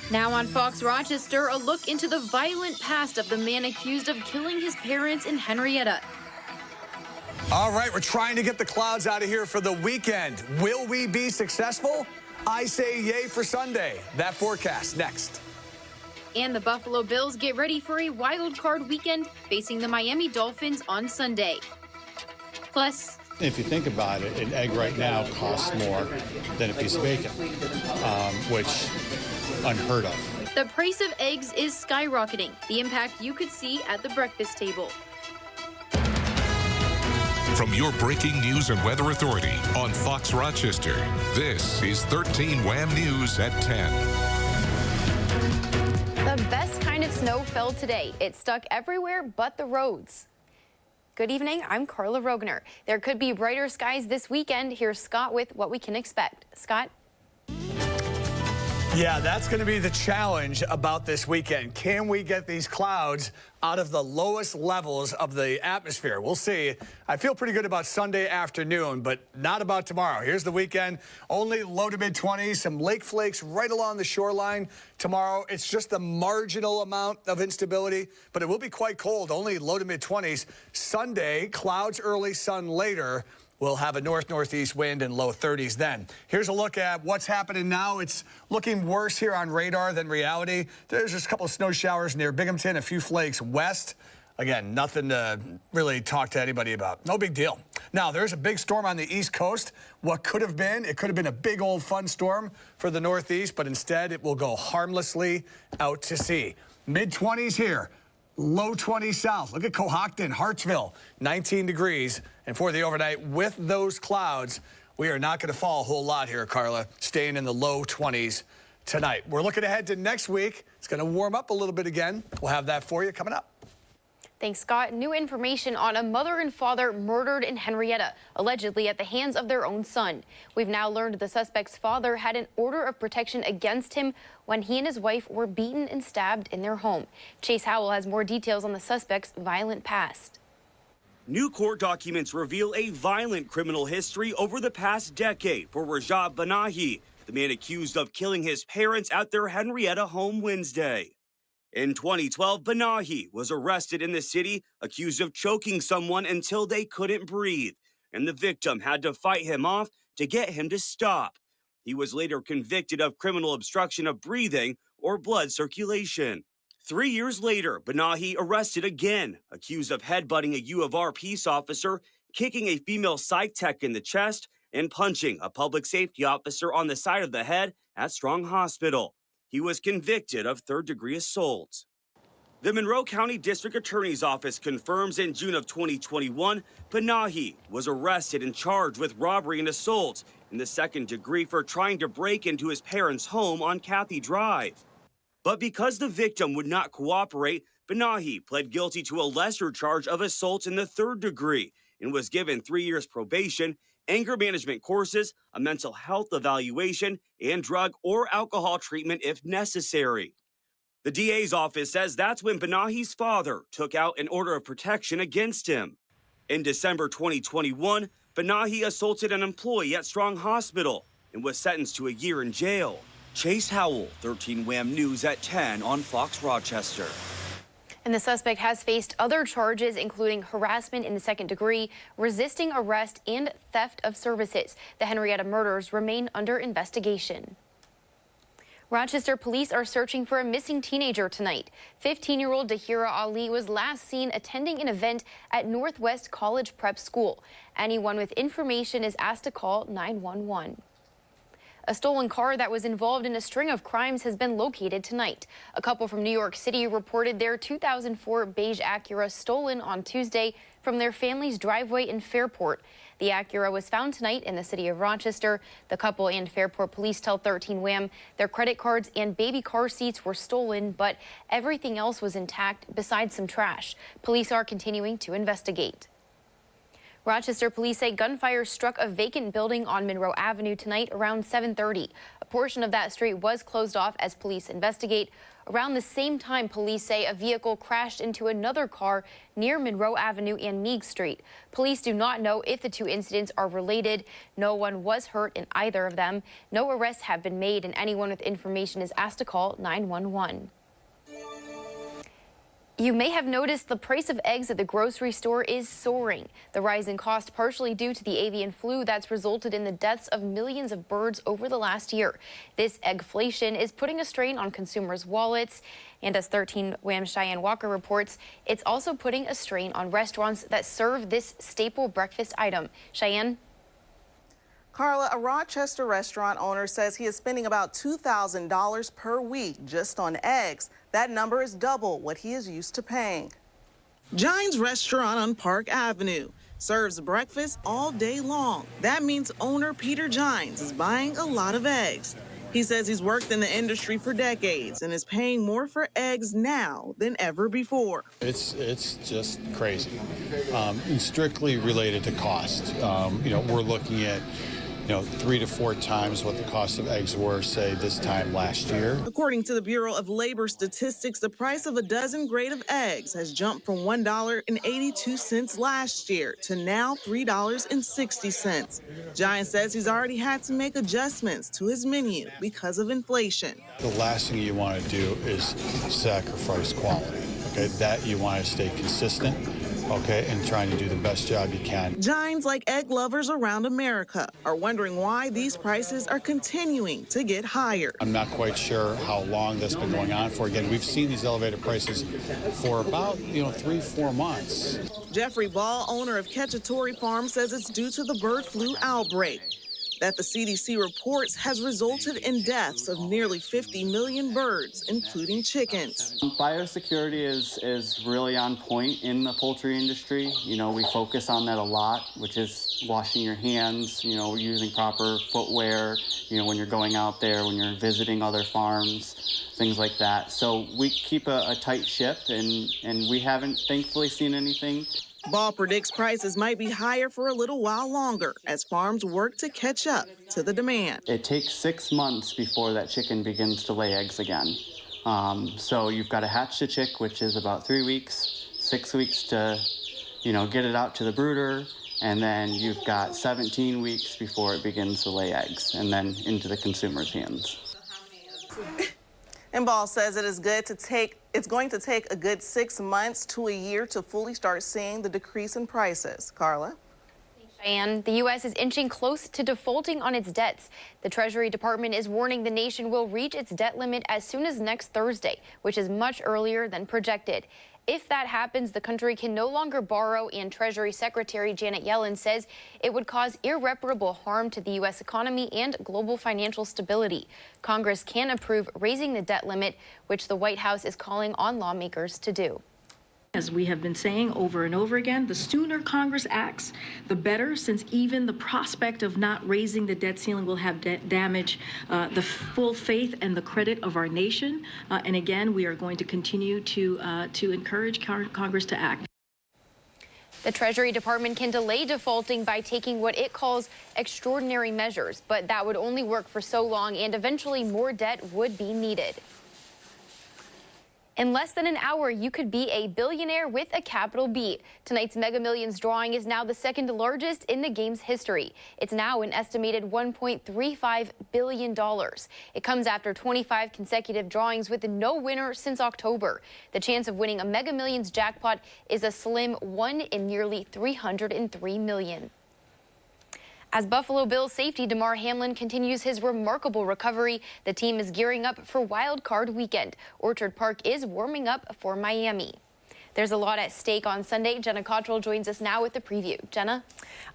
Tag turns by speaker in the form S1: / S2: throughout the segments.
S1: Now on Fox Rochester, a look into the violent past of the man accused of killing his parents in Henrietta.
S2: All right, we're trying to get the clouds out of here for the weekend. Will we be successful? I say yay for Sunday. That forecast next.
S1: And the Buffalo Bills get ready for a wild card weekend facing the Miami Dolphins on Sunday. Plus,
S3: if you think about it, an egg right now costs more than a piece of bacon, which unheard of.
S1: The price of eggs is skyrocketing. The impact you could see at the breakfast table.
S4: From your breaking news and weather authority on Fox Rochester, this is 13 Wham News at 10.
S1: The best kind of snow fell today. It stuck everywhere but the roads. Good evening, I'm Carla Rogner. There could be brighter skies this weekend. Here's Scott with what we can expect. Scott?
S2: Yeah, that's going to be the challenge about this weekend. Can we get these clouds out of the lowest levels of the atmosphere? We'll see. I feel pretty good about Sunday afternoon, but not about tomorrow. Here's the weekend. Only low to mid-20s, some lake flakes right along the shoreline. Tomorrow, it's just a marginal amount of instability, but it will be quite cold, only low to mid-20s. Sunday, clouds early, sun later. We'll have a north-northeast wind and low 30s then. Here's a look at what's happening now. It's looking worse here on radar than reality. There's just a couple of snow showers near Binghamton, a few flakes west. Again, nothing to really talk to anybody about. No big deal. Now, there's a big storm on the East Coast. What could have been? It could have been a big old fun storm for the Northeast, but instead it will go harmlessly out to sea. Mid-20s here. Low 20s south. Look at Cohocton, Hartsville, 19 degrees. And for the overnight, with those clouds, we are not going to fall a whole lot here, Carla, staying in the low 20s tonight. We're looking ahead to next week. It's going to warm up a little bit again. We'll have that for you coming up.
S1: Thanks, Scott. New information on a mother and father murdered in Henrietta, allegedly at the hands of their own son. We've now learned the suspect's father had an order of protection against him when he and his wife were beaten and stabbed in their home. Chase Howell has more details on the suspect's violent past.
S5: New court documents reveal a violent criminal history over the past decade for Rajab Banahi, the man accused of killing his parents at their Henrietta home Wednesday. In 2012, Banahi was arrested in the city, accused of choking someone until they couldn't breathe, and the victim had to fight him off to get him to stop. He was later convicted of criminal obstruction of breathing or blood circulation. 3 years later, Banahi arrested again, accused of headbutting a U of R peace officer, kicking a female psych tech in the chest, and punching a public safety officer on the side of the head at Strong Hospital. He was convicted of third-degree assault. The Monroe County District Attorney's Office confirms in June of 2021, Banahi was arrested and charged with robbery and assault in the second degree for trying to break into his parents' home on Cathy Drive. But because the victim would not cooperate, Banahi pled guilty to a lesser charge of assault in the third degree and was given 3 years probation, anger management courses, a mental health evaluation, and drug or alcohol treatment if necessary. The DA's office says that's when Banahi's father took out an order of protection against him. In December 2021, Banahi assaulted an employee at Strong Hospital and was sentenced to a year in jail. Chase Howell, 13 Wham News at 10 on Fox Rochester.
S1: And the suspect has faced other charges, including harassment in the second degree, resisting arrest, and theft of services. The Henrietta murders remain under investigation. Rochester police are searching for a missing teenager tonight. 15-year-old Dahira Ali was last seen attending an event at Northwest College Prep School. Anyone with information is asked to call 911. A stolen car that was involved in a string of crimes has been located tonight. A couple from New York City reported their 2004 beige Acura stolen on Tuesday from their family's driveway in Fairport. The Acura was found tonight in the city of Rochester. The couple and Fairport police tell 13 Wham their credit cards and baby car seats were stolen, but everything else was intact besides some trash. Police are continuing to investigate. Rochester police say gunfire struck a vacant building on Monroe Avenue tonight around 7:30. A portion of that street was closed off as police investigate. Around the same time, police say a vehicle crashed into another car near Monroe Avenue and Meade Street. Police do not know if the two incidents are related. No one was hurt in either of them. No arrests have been made, and anyone with information is asked to call 911. You may have noticed the price of eggs at the grocery store is soaring. The rise in cost partially due to the avian flu that's resulted in the deaths of millions of birds over the last year. This eggflation is putting a strain on consumers' wallets. And as 13 WHAM's Cheyenne Walker reports, it's also putting a strain on restaurants that serve this staple breakfast item. Cheyenne?
S6: Carla, a Rochester restaurant owner says he is spending about $2,000 per week just on eggs. That number is double what he is used to paying. Giants Restaurant on Park Avenue serves breakfast all day long. That means owner Peter Gines is buying a lot of eggs. He says he's worked in the industry for decades and is paying more for eggs now than ever before.
S3: It's just crazy. And strictly related to cost. We're looking at 3 to 4 times what the cost of eggs were, say, this time last year. According to the Bureau of Labor Statistics, the price of a dozen grade of eggs has jumped from $1.82 last year to now $3.60. Giant says he's already had to make adjustments to his menu because of inflation. The last thing you want to do is sacrifice quality. Okay, that you want to stay consistent. Okay, and trying to do the best job you can. Giants, like egg lovers around America, are wondering why these prices are continuing to get higher. I'm not quite sure how long that's been going on for. Again, we've seen these elevated prices for about 3-4 months. Jeffrey Ball, owner of Cacciatore Farm, says it's due to the bird flu outbreak that the CDC reports has resulted in deaths of nearly 50 million birds, including chickens.
S7: Biosecurity is really on point in the poultry industry. We focus on that a lot, which is washing your hands, using proper footwear, when you're going out there, when you're visiting other farms, things like that. So we keep a tight ship, and we haven't thankfully seen anything.
S6: Ball predicts prices might be higher for a little while longer as farms work to catch up to the demand.
S7: It takes 6 months before that chicken begins to lay eggs again. So you've got to hatch the chick, which is about 3 weeks, 6 weeks to, get it out to the brooder. And then you've got 17 weeks before it begins to lay eggs and then into the consumer's hands.
S6: And Ball says it's going to take a good 6 months to a year to fully start seeing the decrease in prices. Carla?
S1: And the U.S. is inching close to defaulting on its debts. The Treasury Department is warning the nation will reach its debt limit as soon as next Thursday, which is much earlier than projected. If that happens, the country can no longer borrow, and Treasury Secretary Janet Yellen says it would cause irreparable harm to the U.S. economy and global financial stability. Congress can approve raising the debt limit, which the White House is calling on lawmakers to do.
S8: As we have been saying over and over again, the sooner Congress acts, the better, since even the prospect of not raising the debt ceiling will have damage the full faith and the credit of our nation. And again, we are going to continue to encourage Congress to act.
S1: The Treasury Department can delay defaulting by taking what it calls extraordinary measures, but that would only work for so long, and eventually more debt would be needed. In less than an hour, you could be a billionaire with a capital B. Tonight's Mega Millions drawing is now the second largest in the game's history. It's now an estimated $1.35 billion. It comes after 25 consecutive drawings with no winner since October. The chance of winning a Mega Millions jackpot is a slim 1 in nearly 303 million. As Buffalo Bills safety Damar Hamlin continues his remarkable recovery, the team is gearing up for Wild Card Weekend. Orchard Park is warming up for Miami. There's a lot at stake on Sunday. Jenna Cottrell joins us now with the preview. Jenna?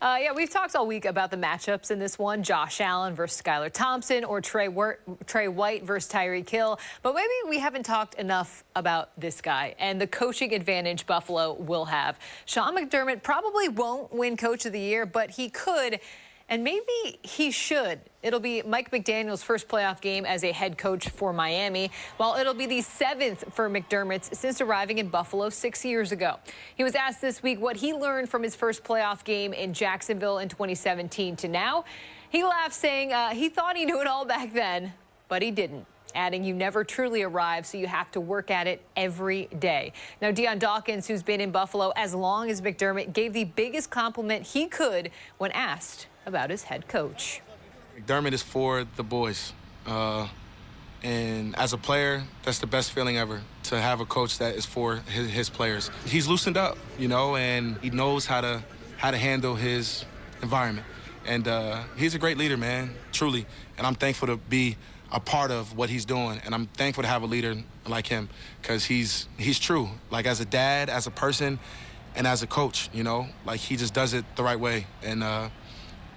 S9: Yeah, we've talked all week about the matchups in this one. Josh Allen versus Skylar Thompson, or Trey White versus Tyreek Hill. But maybe we haven't talked enough about this guy and the coaching advantage Buffalo will have. Sean McDermott probably won't win Coach of the Year, but he could. and maybe he should. It'll be Mike McDaniel's first playoff game as a head coach for Miami, while it'll be the 7th for McDermott since arriving in Buffalo 6 years ago. He was asked this week what he learned from his first playoff game in Jacksonville in 2017 to now. He laughed, saying he thought he knew it all back then, but he didn't. Adding, you never truly arrive, so you have to work at it every day. Now, Deion Dawkins, who's been in Buffalo as long as McDermott, gave the biggest compliment he could when asked about his head coach.
S10: McDermott is for the boys. And as a player, that's the best feeling ever, to have a coach that is for his players. He's loosened up, you know, and he knows how to handle his environment. And he's a great leader, man, truly. And I'm thankful to be a part of what he's doing, and I'm thankful to have a leader like him, because he's true, like as a dad, as a person, and as a coach, you know, like he just does it the right way, and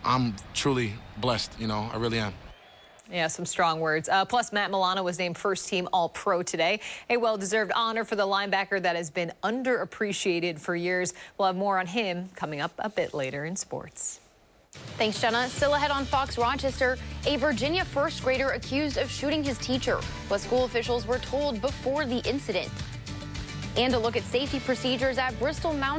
S10: I'm truly blessed, you know, I really am.
S9: Yeah, some strong words. Plus, Matt Milano was named first-team All-Pro today, a well-deserved honor for the linebacker that has been underappreciated for years. We'll have more on him coming up a bit later in sports.
S1: Thanks, Jenna. Still ahead on Fox Rochester, a Virginia first grader accused of shooting his teacher. What school officials were told before the incident. And a look at safety procedures at Bristol Mountain.